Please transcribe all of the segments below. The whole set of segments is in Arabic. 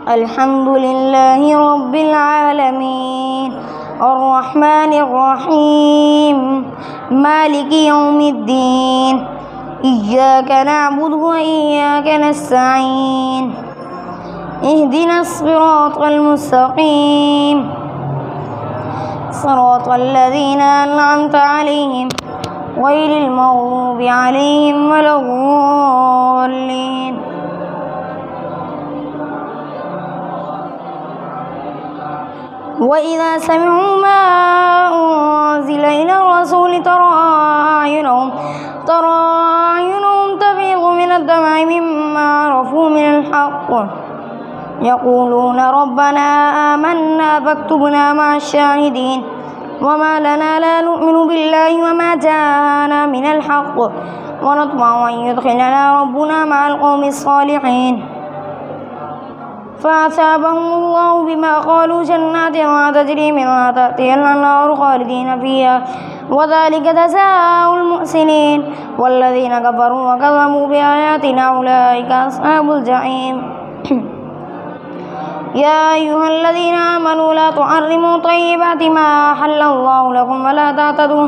الحمد لله رب العالمين الرحمن الرحيم مالك يوم الدين إياك نعبد وإياك نستعين اهدنا الصراط المستقيم صراط الذين أنعمت عليهم غير المغضوب عليهم ولا الضالين. وإذا سمعوا ما أنزل إلى الرسول ترى أعينهم تفيض من الدمع مما عرفوا من الحق يقولون ربنا آمنا فاكتبنا مع الشاهدين وما لنا لا نؤمن بالله وما جاءنا من الحق ونطمع أن يدخلنا ربنا مع القوم الصالحين فأثابهم الله بما قالوا جنات تجري من تحتها الأنهار خالدين فيها وذلك جزاء المحسنين والذين كفروا وكذبوا بآياتنا أولئك أصحاب الجحيم. يا أيها الذين آمنوا لا تحرموا طيبات ما أحل الله لكم ولا تعتدوا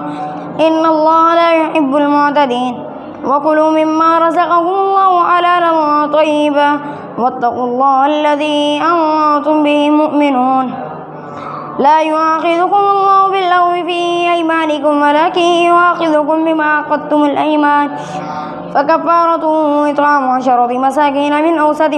إن الله لا يحب المعتدين وكلوا مما رزقكم الله حلالا طيبا واتقوا الله الذي أنتم به مؤمنون. لا يؤاخذكم الله باللغو في أيمانكم ولكن يؤاخذكم بما عقدتم الأيمان فكفارته إطعام 10 مساكين من أوسط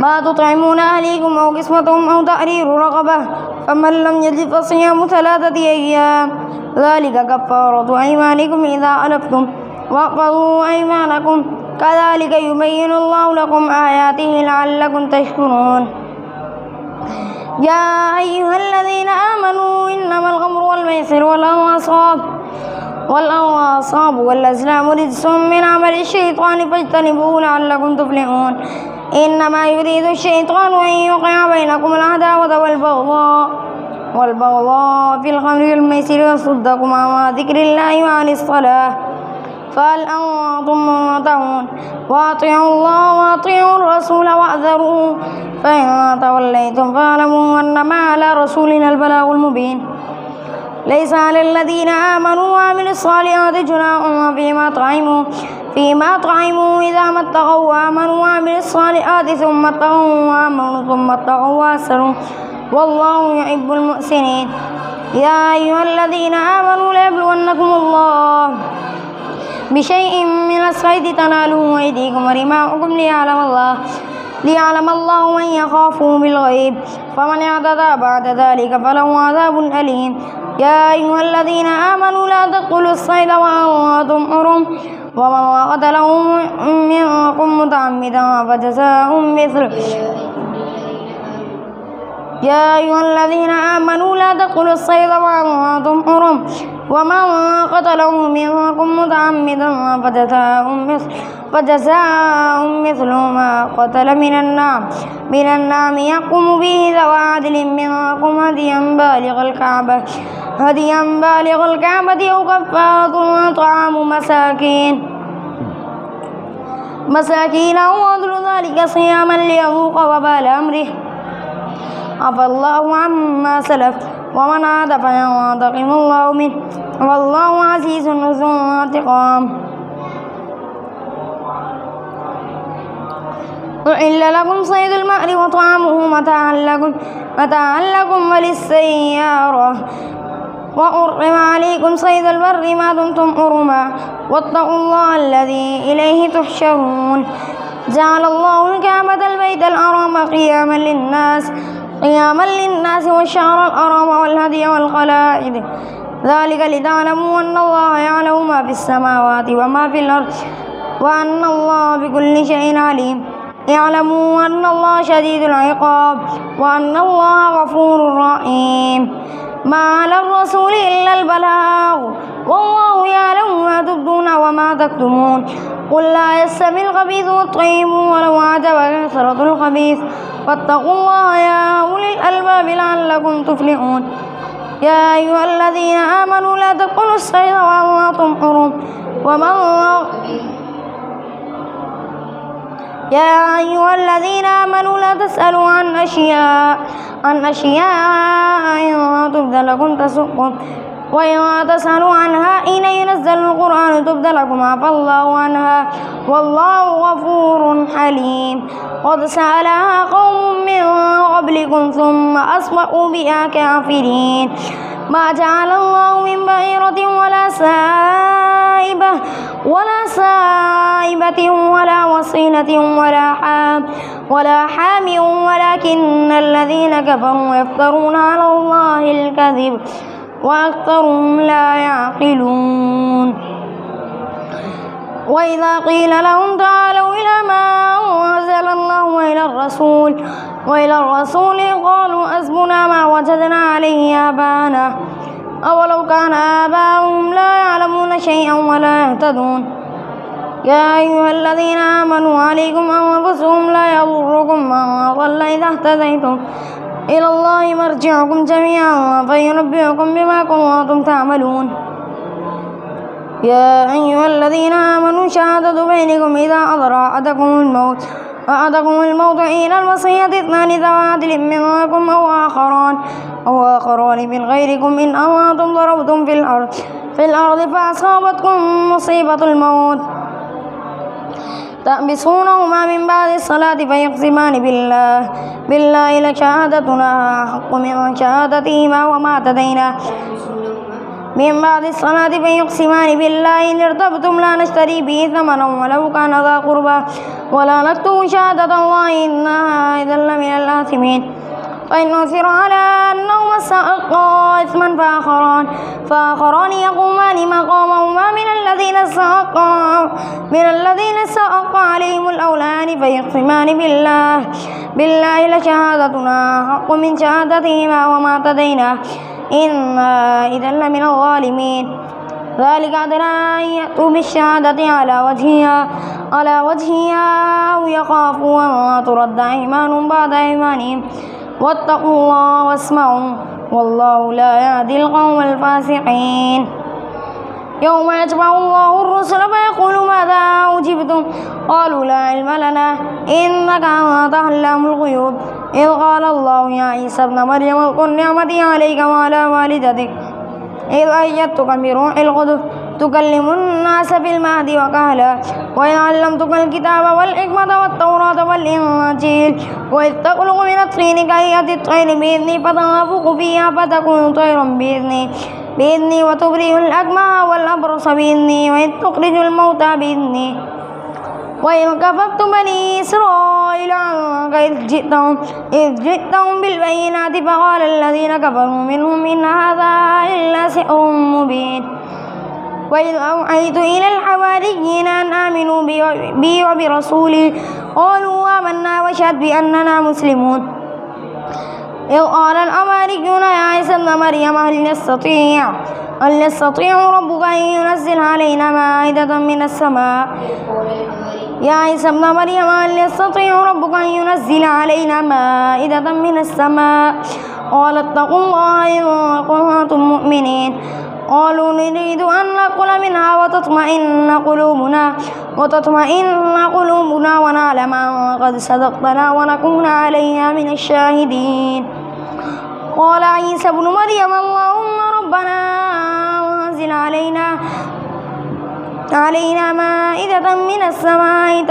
ما تطعمون أهليكم أو كسوتهم أو تحرير رقبة فمن لم يجد فصيام 3 أيام ذلك كفارة أيمانكم إذا حلفتم واحفظوا أيمانكم كذلك يبين الله لكم آياته لعلكم تشكرون. يا أيها الذين آمنوا إنما الخمر والميسر والأنصاب والأزلام رجس من عمل الشيطان فاجتنبوه لعلكم تفلحون. إنما يريد الشيطان أن يوقع بينكم العداوة والبغضاء في الخمر والميسر ويصدكم عن ذكر الله وعن الصلاة فهل أنتم منتهون وأطيعوا الله وأطيعوا الرسول واحذروا فإن توليتم فاعلموا أنما على رسولنا البلاغ المبين. ليس على الذين آمنوا وعملوا الصالحات جناح فيما طعموا إذا ما اتقوا وآمنوا وعملوا الصالحات ثم اتقوا وآمنوا ثم اتقوا وأحسنوا والله يحب المحسنين. يا أيها الذين آمنوا ليبلونكم الله بشيء من الصيد تناله أيديكم ورماحكم ليعلم الله من يخافه بالغيب فمن اعتدى بعد ذلك فله عذاب أليم. يا أيها الذين آمنوا لا تقتلوا الصيد وأنتم حرم ومن قتله منكم متعمدا فجزاء مثله يا أيها الذين آمنوا لا تقتلوا الصيد وأنتم حرم ومن قتله منكم متعمدا فجزاء مثل ما قتل من النعم يحكم به ذوى عدل منكم هديا بالغ الكعبة أو كفارة طعام مساكين أو عدل ذلك صياما ليذوق وبال أمره عفى الله عما سلف ومن عاد فينتقم الله منه والله عزيز ذو انتقام. أحل لكم صيد البحر وطعامه متاعا لكم وللسيارة وحرم عليكم صيد البر ما دمتم حرما واتقوا الله الذي إليه تحشرون. جعل الله الكعبة البيت الحرام قياما للناس والشهر الحرام والهدي والقلائد ذلك لتعلموا أن الله يعلم ما في السماوات وما في الأرض وأن الله بكل شيء عليم. اعلموا أن الله شديد العقاب وأن الله غفور رحيم. ما على الرسول إلا البلاغ والله يعلم ما تبدون وما تكتمون. قل لا يستوي الخبيث والطيب ولو أعجبك كثرة الخبيث واتقوا الله يا أولي الألباب لعلكم تفلحون. يا أيها الذين آمنوا لا تقتلوا الصيد وأنتم حرم يا أيها الذين آمنوا لا تسألوا عن أشياء إن تبد لكم تسؤكم وإن تسألوا عنها حين ينزل القرآن تبد لكم عفى الله عنها والله غفور حليم. قد سألها قوم من قبلكم ثم أصبحوا بها كافرين. ما جعل الله من بحيرة ولا سائبة ولا وصيلة ولا حام ولكن الذين كفروا يفترون على الله الكذب وأكثرهم لا يعقلون. وإذا قيل لهم تعالوا إلى ما أنزل الله وإلى الرسول قالوا حسبنا ما وجدنا عليه آباءنا أولو كان آباؤهم لا يعلمون شيئا ولا يهتدون. يا أيها الذين آمنوا عليكم أنفسكم لا يضركم من ضل إذا اهتديتم إلى الله مرجعكم جميعا فينبئكم بما كنتم تعملون. يا أيها الذين آمنوا شهادة بينكم إذا حضر أحدكم الموت حين الوصية اثنان ذوي عدل منكم أو آخران من غيركم إن أنتم ضربتم في الأرض فأصابتكم مصيبة الموت تحبسونهما من بعد الصلاة فيقسمان بالله لشهادتنا حق من شهادتهما وما اعتدينا من بعد الصلاة فيقسمان بالله إن ارتبتم لا نشتري به ثمنا ولو كان ذا قربى ولا نكتم شهادة الله إنا إذا لمن الآثمين. فإن أثر على أنهما استحقا إثما فآخران يقومان مقامهما من الذين استحق عليهم الأولان فيقسمان بالله لشهادتنا حق من شهادتهما وما اعتدينا إنا إذا لمن الظالمين. ذلك أدنى أن يأتوا بالشهادة على وجهها أو يخافوا أن ترد أيمان بعد أيمانهم واتقوا الله واسمعوا والله لا يهدي القوم الفاسقين. يوم يجمع الله الرسل فيقول ماذا أجبتم قالوا لا علم لنا إنك أنت علام الغيوب. إذ قال الله يا عيسى ابن مريم اذكر نعمتي عليك وعلى والدتك إذ أيدتك بروح القدس تكلم الناس في المهد وكهلا وإذ علمتك الكتاب والحكمة والتوراة والإنجيل وإذ تخلق من الطين كهيئة الطير بإذني فتنفخ فيها فتكون طيرا بإذني وتبرئ الأكمه والأبرص بإذني وإذ تخرج الموتى بإذني وإذ كففت بني إسرائيل عنك إذ جئتهم بالبينات فقال الذين كفروا منهم إن هذا إلا سحر مبين. وإذ أوحيت إلى الحواريين أن آمنوا بي وبرسولي قالوا آمنا واشهد بأننا مسلمون. إذ قال الحواريون يا عيسى ابن مريم هل يستطيع ربك أن ينزل علينا مائدة من السماء يا عيسى ابن مريم هل يستطيع ربك أن ينزل علينا مائدة من السماء قال اتقوا الله إن كنتم مؤمنين. قالوا نريد أن نأكل منها وتطمئن قلوبنا ونعلم أن قد صدقتنا ونكون عليها من الشاهدين. قال عيسى ابن مريم اللهم ربنا أنزل علينا مائدة من السماء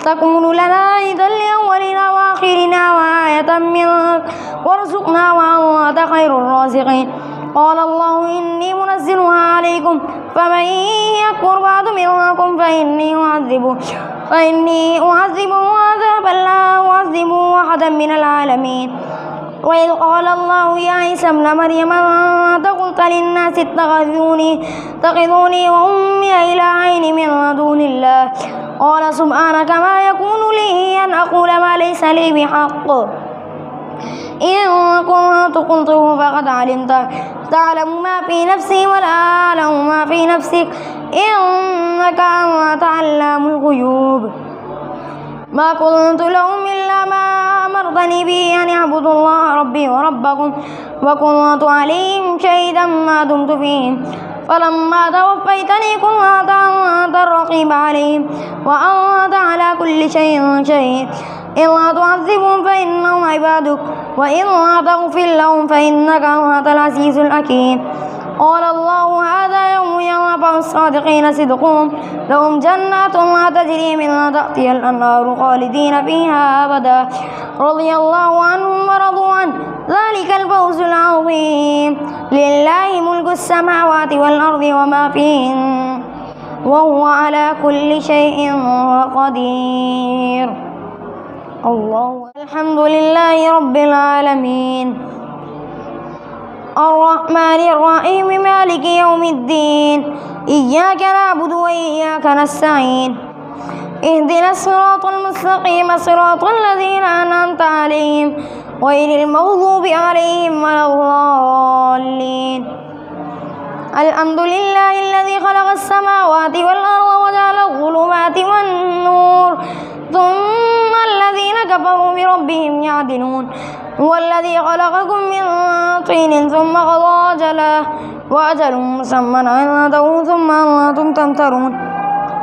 تكون لنا عيدا لأولنا وآخرنا وآية منك وارزقنا وأنت خير الرازقين. قال الله إني منزلها عليكم فمن يكفر بعد منكم فإني أعذبه عذابا لا أعذبه أحدا من العالمين. وإذ قال الله يا عيسى ابن مريم أنت قلت للناس اتخذوني وأمي إلهين من دون الله قال سبحانك ما يكون لي أن أقول ما ليس لي بحق إن كنت قلته فقد علمته تعلم ما في نفسي ولا أعلم ما في نفسك إنك أنت علام الغيوب. ما كنت لهم إلا ما أمرتني به أن اعبدوا الله ربي وربكم وكنت عليهم شهيدا ما دمت فيهم فلما توفيتني كنت أنت الرقيب عليهم وأنت على كل شيء شهيد إن لا تعذبهم فإنهم عبادك وإن لا تغفر لهم فإنك أنت العزيز الحكيم. قال الله هذا يوم ينفع الصادقين صدقهم لهم جنات لا تجري من تحتها الأنهار خالدين فيها أبدا رضي الله عنهم ورضوا عنه ذلك الفوز العظيم. لله ملك السماوات والأرض وما فيهن وهو على كل شيء قدير. الله الحمد لله رب العالمين الرحمن الرحيم مالك يوم الدين إياك نعبد وإياك نستعين اهدنا الصراط المستقيم صراط الذين أنعمت عليهم غير المغضوب عليهم ولا الضالين. الحمد لله الذي خلق السماوات والأرض وجعل الظلمات والنور ثم الذين كفروا بربهم يعدلون هو الذي خلقكم من طين ثم قضى أجله وأجل مسمى عنده ثم أنتم تمترون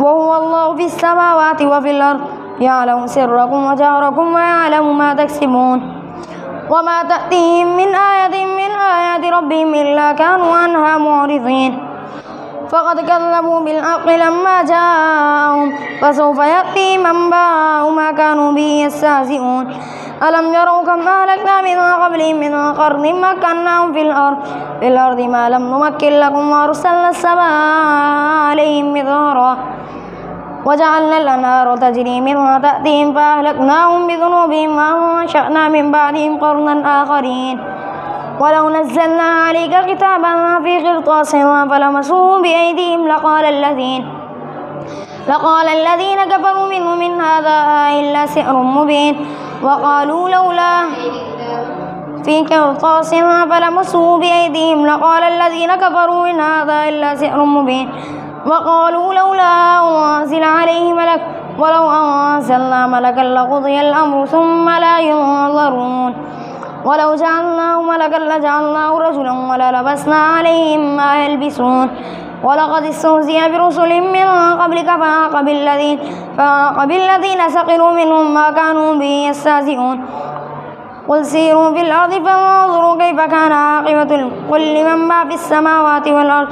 وهو الله في السماوات وفي الأرض يعلم سركم وجهركم ويعلم ما تكسبون وما تأتيهم من آية من آيات ربهم إلا كانوا عنها معرضين فقد كذبوا بالحق لما جاءهم فسوف يأتيهم أنباء ما كانوا به يستهزئون ألم يروا كم أهلكنا من قبلهم من قرن مكناهم في الأرض ما لم نمكن لكم وأرسلنا السماء عليهم مدرارا وجعلنا الأنهار تجري من تحتهم فأهلكناهم بذنوبهم وأنشأنا من بعدهم قرنا آخرين ولو نزلنا عليك كتابا في قرطاس فلمسوه بأيديهم لقال الذين كفروا منهم إن هذا إلا سحر مبين وقالوا لولا في قرطاس فلمسوه بأيديهم لقال الذين كفروا إن هذا إلا سحر مبين وقالوا لولا أنزل عليه ملك ولو أنزلنا ملكا لقضي الأمر ثم لا ينظرون ولو جعلناه ملكا لجعلناه رجلا وللبسنا عليهم ما يلبسون ولقد استهزئ برسل من قبلك فعاقب الذين سخروا منهم ما كانوا به يستهزئون قل سيروا في الأرض فانظروا كيف كان عاقبة كل من ما في السماوات والأرض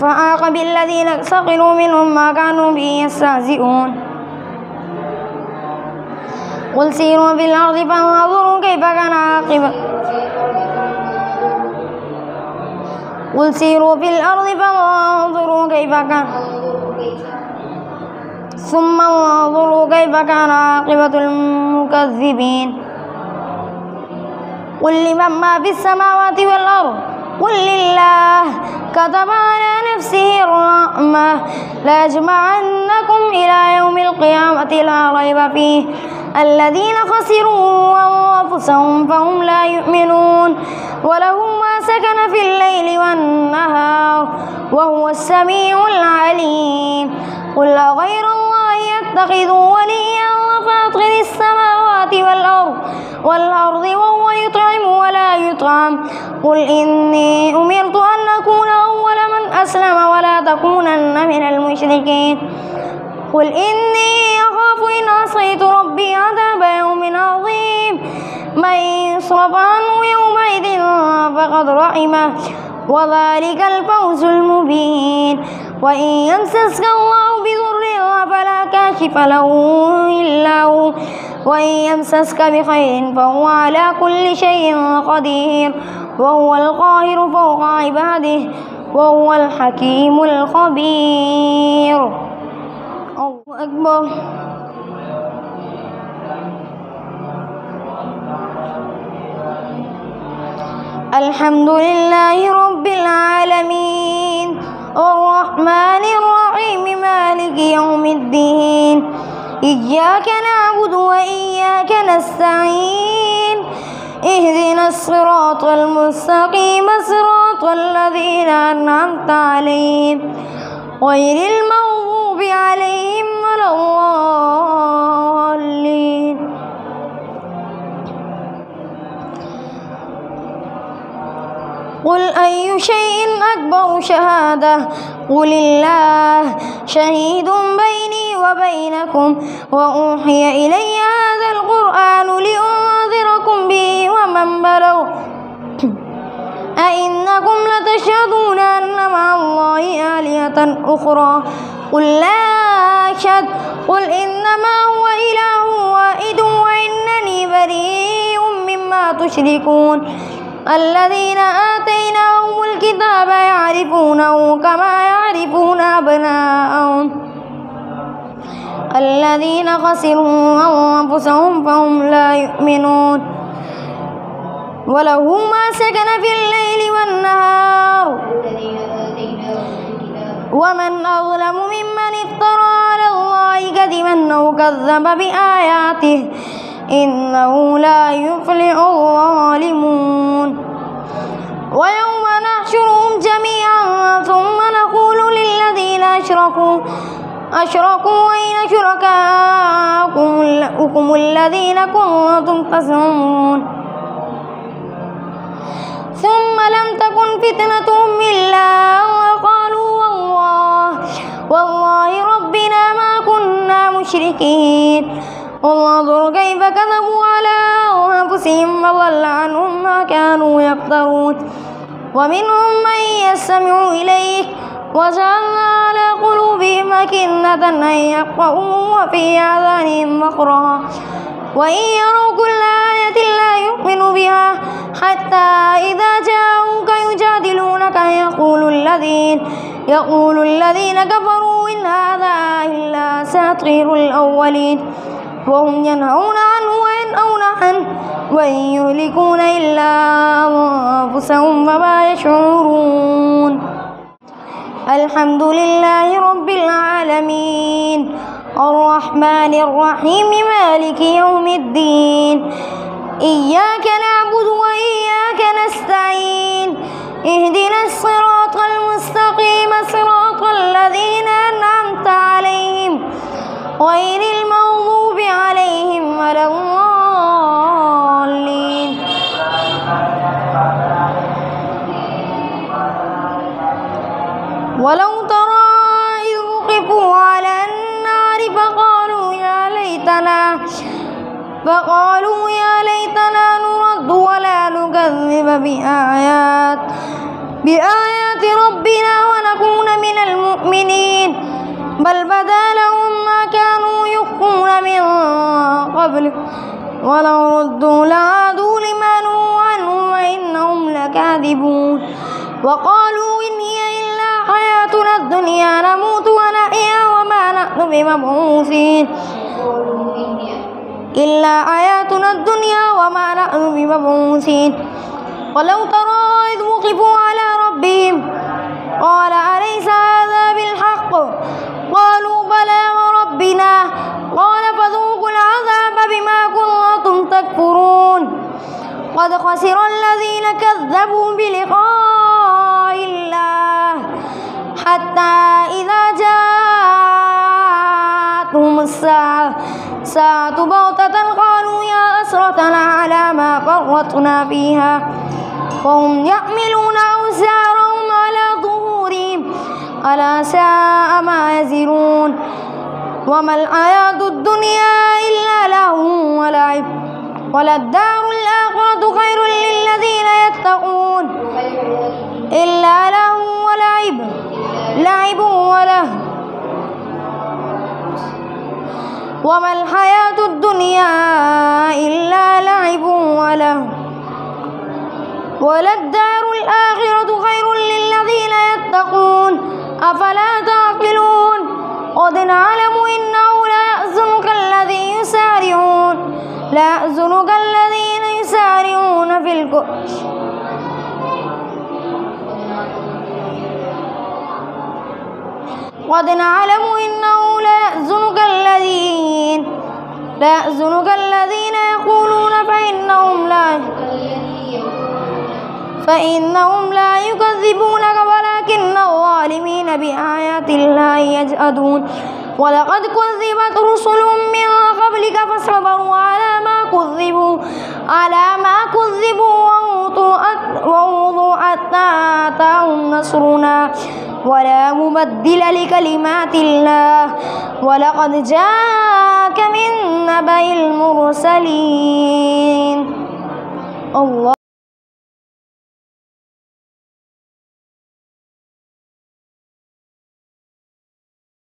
فعاقب الذين سخروا منهم ما كانوا به يستهزئون قل سيروا في الأرض فانظروا كيف كان عاقبة قل سيروا في الأرض فانظروا كيف كان ثم انظروا كيف كان عاقبة المكذبين قل لمن ما في السماوات والأرض قل لله كتب على نفسه الرحمة ليجمعنكم إلى يوم القيامة لا ريب فيه الذين خسروا أنفسهم فهم لا يؤمنون وله ما سكن في الليل والنهار وهو السميع العليم قل غير الله يتخذ وليا فاطر السماوات والأرض وهو يطعم ولا يطعم قل إني أمرت أن أكون أول من أسلم ولا تكونن من المشركين قل إني أخاف إن عصيت ربي عذاب يوم عظيم من يصرف عنه يومئذ فقد رحمه وذلك الفوز المبين وإن يمسسك الله بضر فلا كاشف له إلا هو وإن يمسسك بخير فهو على كل شيء قدير وهو القاهر فوق عباده وهو الحكيم الخبير. الله أكبر. الحمد لله رب العالمين الرحمن الرحيم مالك يوم الدين إياك نعبد وإياك نستعين اهدنا الصراط المستقيم صراط الذين أنعمت عليهم غير المغضوب عليهم ولا الضالين. قل أي شيء أكبر شهادة قل الله شهيد بيني وبينكم وأوحي إلي هذا القرآن لأنذركم به ومن بلغ أئنكم لتشهدون أن مع الله آلهة أخرى قل لا أشهد قل إنما هو إله واحد وإنني بريء مما تشركون الذين آتيناهم الكتاب يعرفونه كما يعرفون أبناءهم الذين خسروا أنفسهم فهم لا يؤمنون وله ما سكن في الليل والنهار ومن أظلم ممن افترى على الله كذبا أو كذب بآياته إنه لا يفلح الظالمون ويوم نحشرهم جميعا ثم نقول للذين أشركوا أين شركاؤكم الذين كنتم تزعمون ثم لم تكن فتنتهم إلا وقالوا والله ربنا ما كنا مشركين انظر كيف كذبوا على أنفسهم وضل عنهم ما كانوا يفترون ومنهم من يستمع إليك وجعلنا على قلوبهم أكنة أن يفقهوا وفي آذانهم وقرا وإن يروا كل آية لا يؤمنوا بها حتى إذا جاءوك يجادلونك يقول الذين كفروا إن هذا إلا أساطير الأولين وهم ينهون عنه وينأون عنه وإن يهلكون إلا أنفسهم وما يشعرون الحمد لله رب العالمين الرحمن الرحيم مالك يوم الدين إياك نعبد وإياك نستعين اهدنا الصراط المستقيم صراط الذين أنعمت عليهم غير المغضوب عليهم ولا الضالين ولو ترى إذ وقفوا على النار فقالوا يا ليتنا نرد ولا نكذب بآيات ربنا ونكون من المؤمنين بل بدا لهم ما كانوا يخفون من قبل ولو ردوا لعادوا لما نهوا عنه وإنهم لكاذبون وقالوا إن هي إلا حياتنا الدنيا نموت ونحيا وما نحن بمبعوثين ولو ترى إذ وقفوا على ربهم قال أليس هذا بالحق قالوا بلى وربنا قال فذوقوا العذاب بما كنتم تكفرون قد خسر الذين كذبوا بلقاء الله حتى إذا جاءتهم الساعة بغتة قالوا يا أسرتنا على ما فرطنا فيها وهم يحملون أوزارهم على ظهورهم ألا ساء ما يزرون وما الحياة الدنيا إلا لهو ولعب وللدار الآخرة خير للذين يتقون إلا لهو ولعب وله وما الحياة الدنيا إلا لعب وله وللدار الآخرة خير للذين يتقون أفلا تعقلون قد نعلم إنه لا يحزنك الذين يسارعون في الكفر قد نعلم إنه لا يحزنك الذين يقولون فإنهم لا يكذبونك ولكن الظالمين بآيات الله يجحدون ولقد كذبت رسل من قبلك فصبروا على ما كذبوا وأوذوا حتى حتى أتاهم نصرنا ولا مبدل لكلمات الله ولقد جاءك من نبأ المرسلين. الله